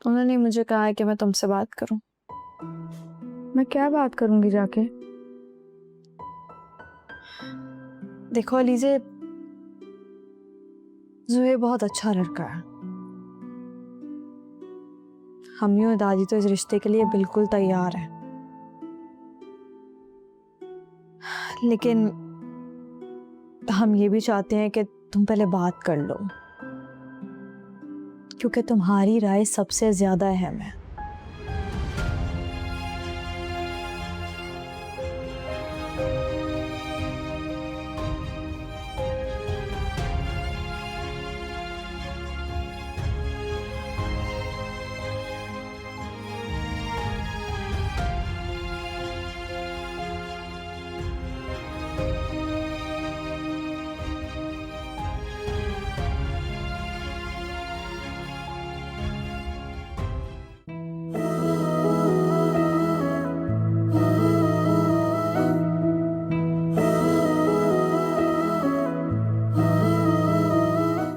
उन्होंने मुझे कहा है कि मैं तुमसे बात करूं। मैं क्या बात करूंगी जाके? देखो अलीजे, ज़ुहैब बहुत अच्छा लड़का है। अम्मी और दादी तो इस रिश्ते के लिए बिल्कुल तैयार हैं। लेकिन हम ये भी चाहते हैं कि तुम पहले बात कर लो, क्योंकि तुम्हारी राय सबसे ज्यादा अहम है।